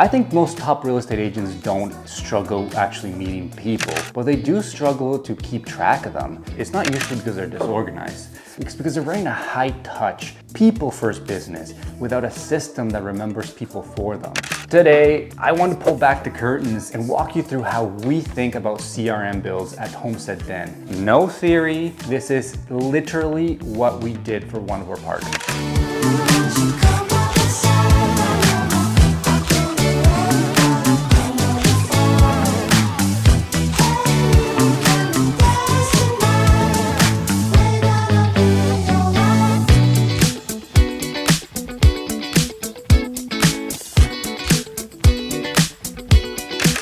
I think most top real estate agents don't struggle actually meeting people, but they do struggle to keep track of them. It's not usually because they're disorganized. It's because they're running a high-touch, people-first business without a system that remembers people for them. Today, I want to pull back the curtains and walk you through how we think about CRM builds at Homestead Den. No theory, this is literally what we did for one of our partners.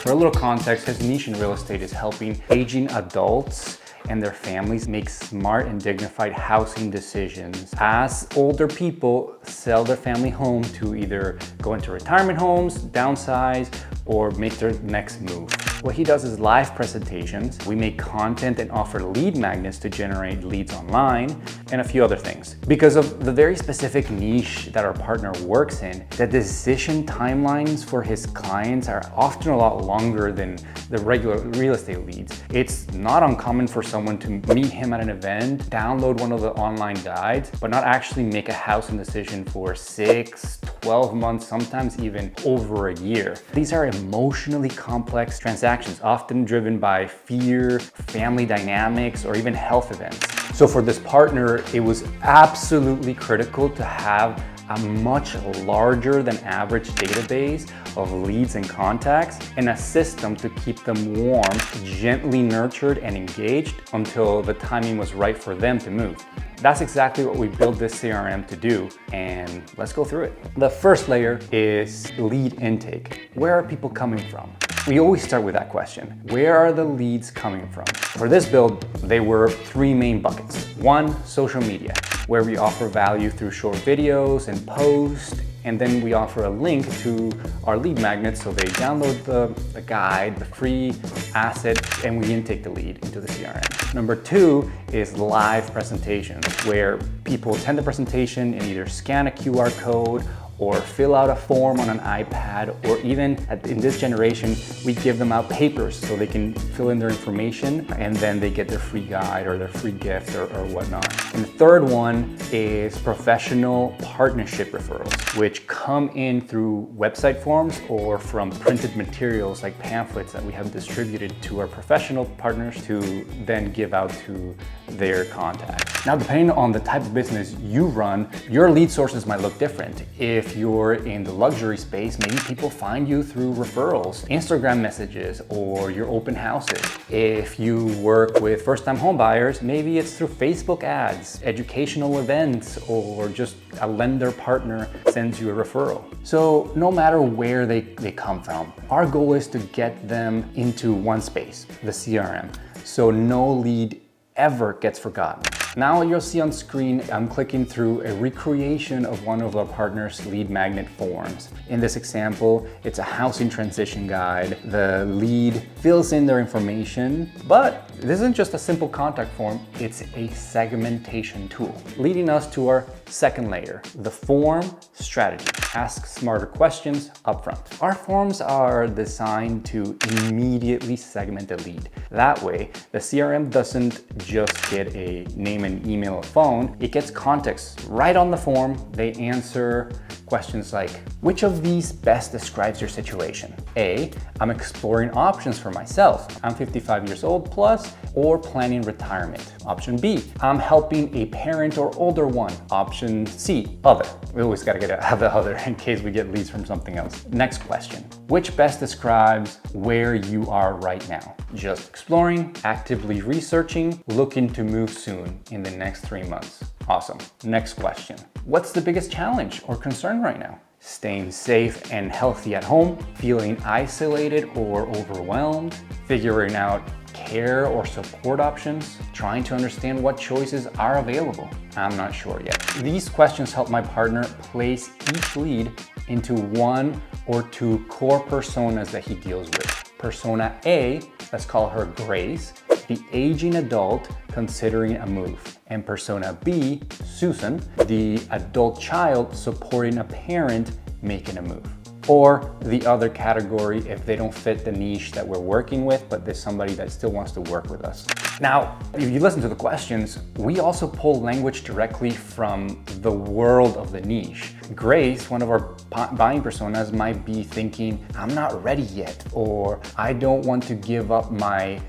For a little context, his niche in real estate is helping aging adults and their families make smart and dignified housing decisions as older people sell their family home to either go into retirement homes, downsize, or make their next move. What he does is live presentations. We make content and offer lead magnets to generate leads online and a few other things. Because of the very specific niche that our partner works in, the decision timelines for his clients are often a lot longer than the regular real estate leads. It's not uncommon for someone to meet him at an event, download one of the online guides, but not actually make a housing decision for 6, 12 months, sometimes even over a year. These are emotionally complex transactions, often driven by fear, family dynamics, or even health events. So for this partner, it was absolutely critical to have a much larger than average database of leads and contacts and a system to keep them warm, gently nurtured and engaged until the timing was right for them to move. That's exactly what we built this CRM to do, and let's go through it. The first layer is lead intake. Where are people coming from? We always start with that question. Where are the leads coming from? For this build, they were 3 main buckets. 1, social media, where we offer value through short videos and posts, and then we offer a link to our lead magnet so they download the guide, the free asset, and we intake the lead into the CRM. Number 2 is live presentations, where people attend the presentation and either scan a QR code or fill out a form on an iPad, or even in this generation, we give them out papers so they can fill in their information and then they get their free guide or their free gift or whatnot. And the third one is professional partnership referrals, which come in through website forms or from printed materials like pamphlets that we have distributed to our professional partners to then give out to their contacts. Now, depending on the type of business you run, your lead sources might look different. If you're in the luxury space, maybe people find you through referrals, Instagram messages, or your open houses. If you work with first-time home buyers, maybe it's through Facebook ads, educational events, or just a lender partner sends you a referral. So no matter where they come from, our goal is to get them into one space, the CRM, so no lead ever gets forgotten. Now you'll see on screen, I'm clicking through a recreation of one of our partners' lead magnet forms. In this example, it's a housing transition guide. The lead fills in their information, but this isn't just a simple contact form, it's a segmentation tool, leading us to our second layer, the form strategy. Ask smarter questions upfront. Our forms are designed to immediately segment the lead. That way, the CRM doesn't just get a name and email or phone, it gets context right on the form. They answer questions like, which of these best describes your situation? A, I'm exploring options for myself. I'm 55 years old plus, or planning retirement. Option B, I'm helping a parent or older one. Option C, other. We always gotta have the other in case we get leads from something else. Next question, which best describes where you are right now? Just exploring, actively researching, looking to move soon in the next 3 months. Awesome. Next question. What's the biggest challenge or concern right now? Staying safe and healthy at home, feeling isolated or overwhelmed, figuring out care or support options, trying to understand what choices are available. I'm not sure yet. These questions help my partner place each lead into 1 or 2 core personas that he deals with. Persona A, let's call her Grace, the aging adult considering a move. And persona B, Susan, the adult child supporting a parent making a move. or the other category if they don't fit the niche that we're working with, but there's somebody that still wants to work with us. Now, if you listen to the questions, we also pull language directly from the world of the niche. Grace, one of our buying personas, might be thinking, I'm not ready yet, or I don't want to give up my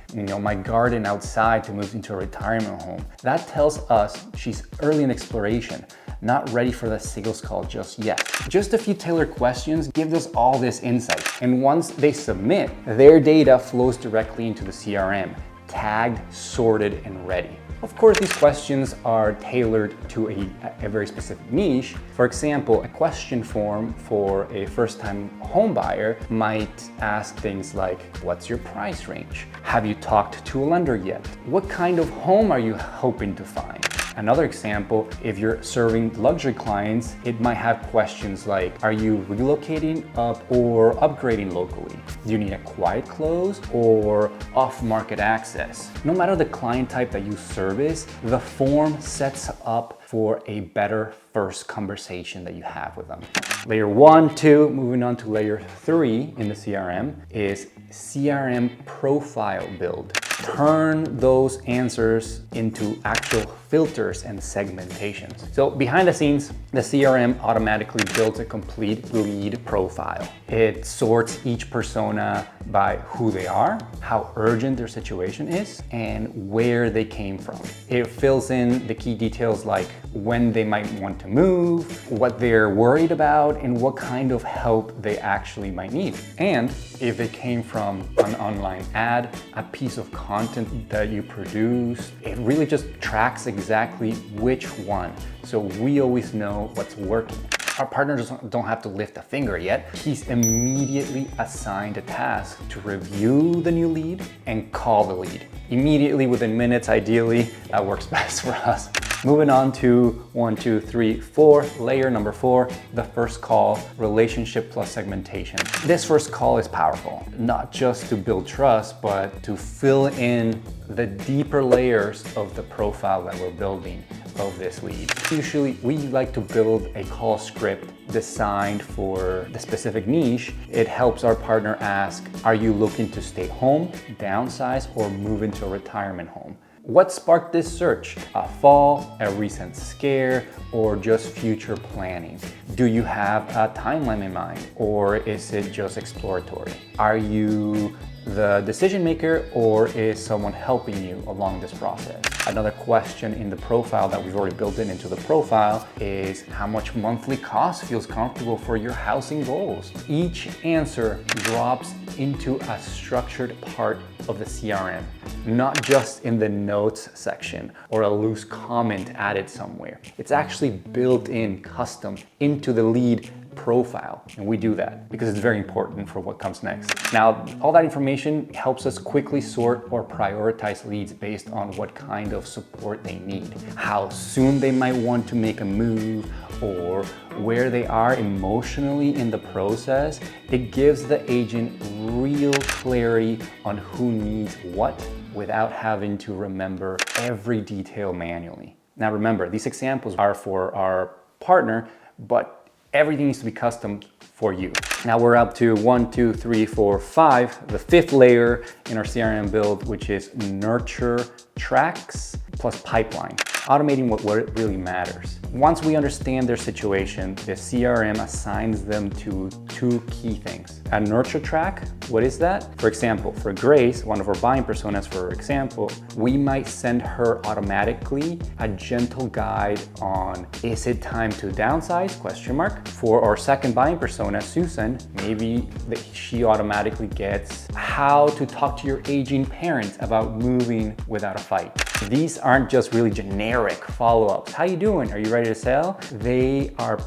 garden outside to move into a retirement home. That tells us she's early in exploration, not ready for the sales call just yet. Just a few tailored questions gives us all this insight. And once they submit, their data flows directly into the CRM, tagged, sorted, and ready. Of course, these questions are tailored to a very specific niche. For example, a question form for a first-time home buyer might ask things like, what's your price range? Have you talked to a lender yet? What kind of home are you hoping to find? Another example, if you're serving luxury clients, it might have questions like, are you relocating up or upgrading locally? Do you need a quiet close or off-market access? No matter the client type that you service, the form sets up for a better first conversation that you have with them. Layer 1, 2, moving on to layer 3 in the CRM is CRM profile build. Turn those answers into actual filters and segmentations. So behind the scenes, the CRM automatically builds a complete lead profile. It sorts each persona by who they are, how urgent their situation is, and where they came from. It fills in the key details like when they might want to move, what they're worried about, and what kind of help they actually might need. And if it came from an online ad, a piece of content that you produced, it really just tracks exactly which one. So we always know what's working. Our partners don't have to lift a finger yet. He's immediately assigned a task to review the new lead and call the lead. Immediately, within minutes, ideally, that works best for us. Moving on to 1, 2, 3, 4, layer number 4, the first call, relationship plus segmentation. This first call is powerful, not just to build trust, but to fill in the deeper layers of the profile that we're building of this lead. Usually, we like to build a call script designed for the specific niche. It helps our partner ask, are you looking to stay home, downsize, or move into a retirement home? What sparked this search? A fall, a recent scare, or just future planning? Do you have a timeline in mind, or is it just exploratory? Are you the decision maker, or is someone helping you along this process? Another question in the profile that we've already built into the profile is how much monthly cost feels comfortable for your housing goals. Each answer drops into a structured part of the CRM, not just in the notes section or a loose comment added somewhere. It's actually built in custom into the lead profile, and we do that because it's very important for what comes next. Now, all that information helps us quickly sort or prioritize leads based on what kind of support they need, how soon they might want to make a move, or where they are emotionally in the process. It gives the agent real clarity on who needs what without having to remember every detail manually. Now remember, these examples are for our partner, but everything needs to be custom for you. Now we're up to 1, 2, 3, 4, 5, the 5th layer in our CRM build, which is nurture tracks plus pipeline, automating what really matters. Once we understand their situation, the CRM assigns them to 2 key things. A nurture track, what is that? For example, for Grace, one of our buying personas, for example, we might send her automatically a gentle guide on, is it time to downsize, question mark. For our second buying persona, Susan, maybe she automatically gets how to talk to your aging parents about moving without a fight. These aren't just really generic follow-ups. How you doing? Are you ready to sell? They are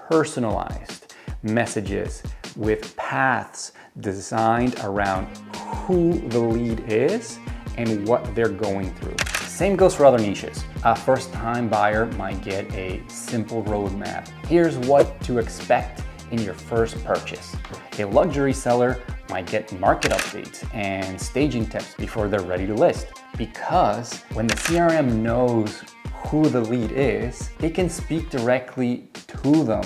personalized messages with paths designed around who the lead is and what they're going through. Same goes for other niches. A first-time buyer might get a simple roadmap. Here's what to expect in your first purchase. A luxury seller might get market updates and staging tips before they're ready to list. Because when the CRM knows who the lead is, it can speak directly to them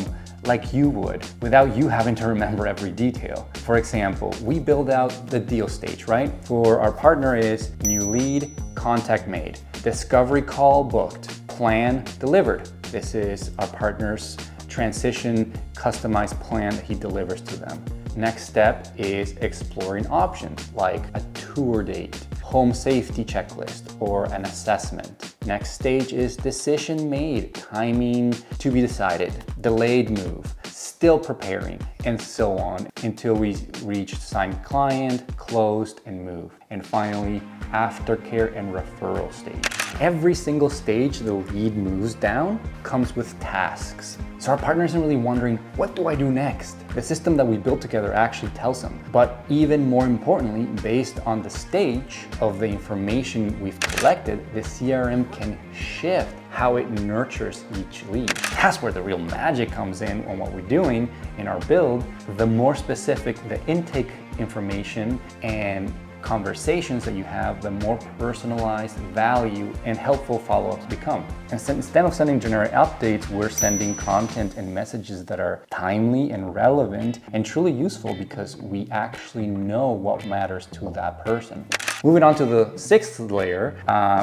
like you would without you having to remember every detail. For example, we build out the deal stage, right? For our partner is new lead, contact made, discovery call booked, plan delivered. This is our partner's transition customized plan that he delivers to them. Next step is exploring options like a tour date, home safety checklist, or an assessment. Next stage is decision made, timing to be decided, delayed move, still preparing, and so on until we reach signed client, closed, and move. And finally, aftercare and referral stage. Every single stage the lead moves down comes with tasks. So our partner isn't really wondering, what do I do next? The system that we built together actually tells them. But even more importantly, based on the stage of the information we've collected, the CRM can shift how it nurtures each lead. That's where the real magic comes in on what we're doing in our build. The more specific the intake information and conversations that you have, the more personalized, value, and helpful follow-ups become. And instead of sending generic updates, we're sending content and messages that are timely and relevant and truly useful because we actually know what matters to that person. Moving on to the sixth layer,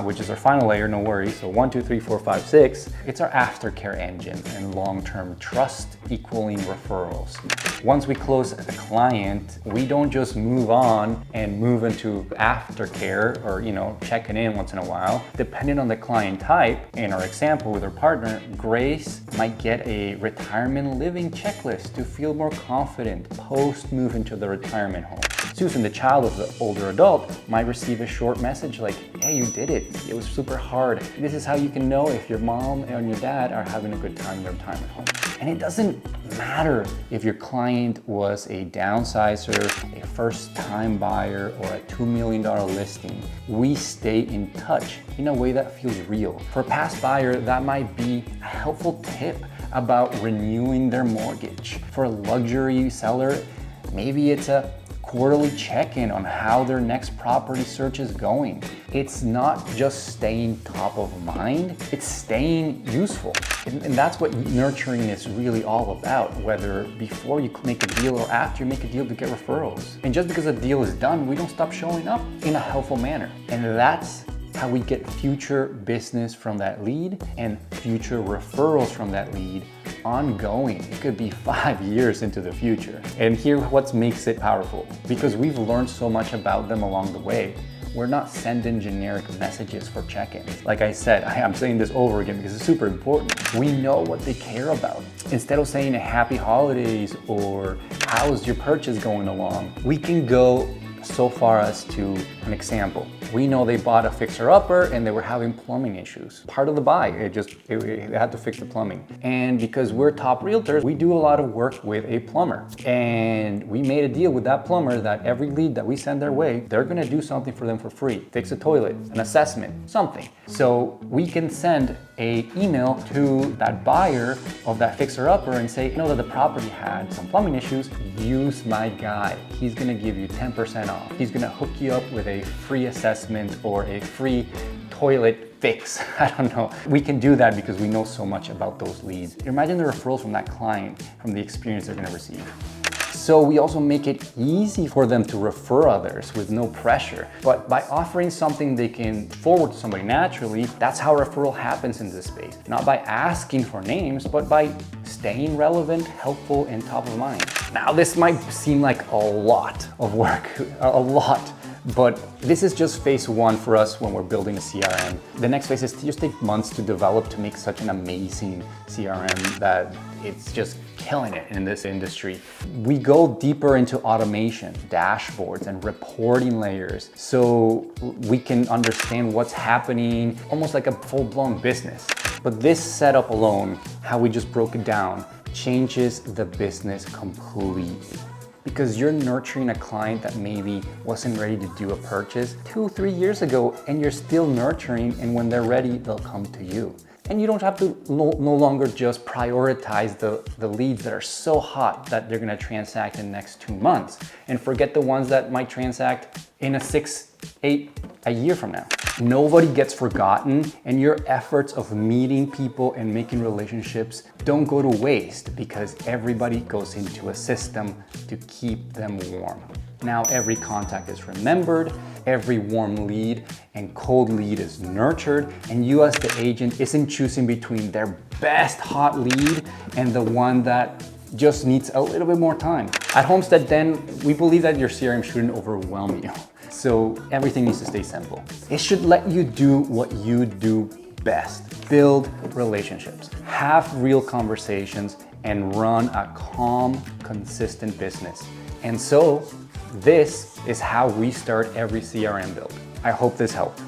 which is our final layer, no worries. So 1, 2, 3, 4, 5, 6. It's our aftercare engine and long-term trust equaling referrals. Once we close a client, we don't just move on and move into aftercare or, checking in once in a while. Depending on the client type, in our example with our partner, Grace might get a retirement living checklist to feel more confident post-move into the retirement home. Susan, the child of the older adult, might receive a short message like, hey, you did it. It was super hard. This is how you can know if your mom and your dad are having a good time in their retirement home. And it doesn't matter if your client was a downsizer, a first-time buyer, or a $2 million listing. We stay in touch in a way that feels real. For a past buyer, that might be a helpful tip about renewing their mortgage. For a luxury seller, maybe it's a quarterly check-in on how their next property search is going. It's not just staying top of mind, it's staying useful. And that's what nurturing is really all about, whether before you make a deal or after you make a deal to get referrals. And just because a deal is done, we don't stop showing up in a helpful manner. And that's how we get future business from that lead and future referrals from that lead ongoing. It could be 5 years into the future. And here's what makes it powerful. Because we've learned so much about them along the way, we're not sending generic messages for check-ins. Like I said, I'm saying this over again because it's super important. We know what they care about. Instead of saying a happy holidays or how's your purchase going along, we can go so far as to an example. We know they bought a fixer-upper and they were having plumbing issues. Part of the buy, they had to fix the plumbing. And because we're top realtors, we do a lot of work with a plumber. And we made a deal with that plumber that every lead that we send their way, they're gonna do something for them for free. Fix a toilet, an assessment, something. So we can send an email to that buyer of that fixer-upper and say, know that the property had some plumbing issues, use my guy. He's gonna give you 10% off. He's gonna hook you up with a free assessment or a free toilet fix. I don't know. We can do that because we know so much about those leads. Imagine the referrals from that client, from the experience they're gonna receive. So we also make it easy for them to refer others with no pressure. But by offering something they can forward to somebody naturally, that's how referral happens in this space. Not by asking for names, but by staying relevant, helpful, and top of mind. Now, this might seem like a lot of work, a lot. But this is just phase one for us when we're building a CRM. The next phase is to just take months to develop to make such an amazing CRM that it's just killing it in this industry. We go deeper into automation, dashboards, and reporting layers so we can understand what's happening, almost like a full-blown business. But this setup alone, how we just broke it down, changes the business completely. Because you're nurturing a client that maybe wasn't ready to do a purchase 2-3 years ago, and you're still nurturing, and when they're ready, they'll come to you. And you don't have to no longer just prioritize the leads that are so hot that they're gonna transact in the next 2 months, and forget the ones that might transact in a 6, 8, a year from now. Nobody gets forgotten, and your efforts of meeting people and making relationships don't go to waste because everybody goes into a system to keep them warm. Now every contact is remembered, every warm lead and cold lead is nurtured, and you as the agent isn't choosing between their best hot lead and the one that just needs a little bit more time. At Homestead Den, we believe that your CRM shouldn't overwhelm you. So everything needs to stay simple. It should let you do what you do best. Build relationships, have real conversations, and run a calm, consistent business. And so this is how we start every CRM build. I hope this helped.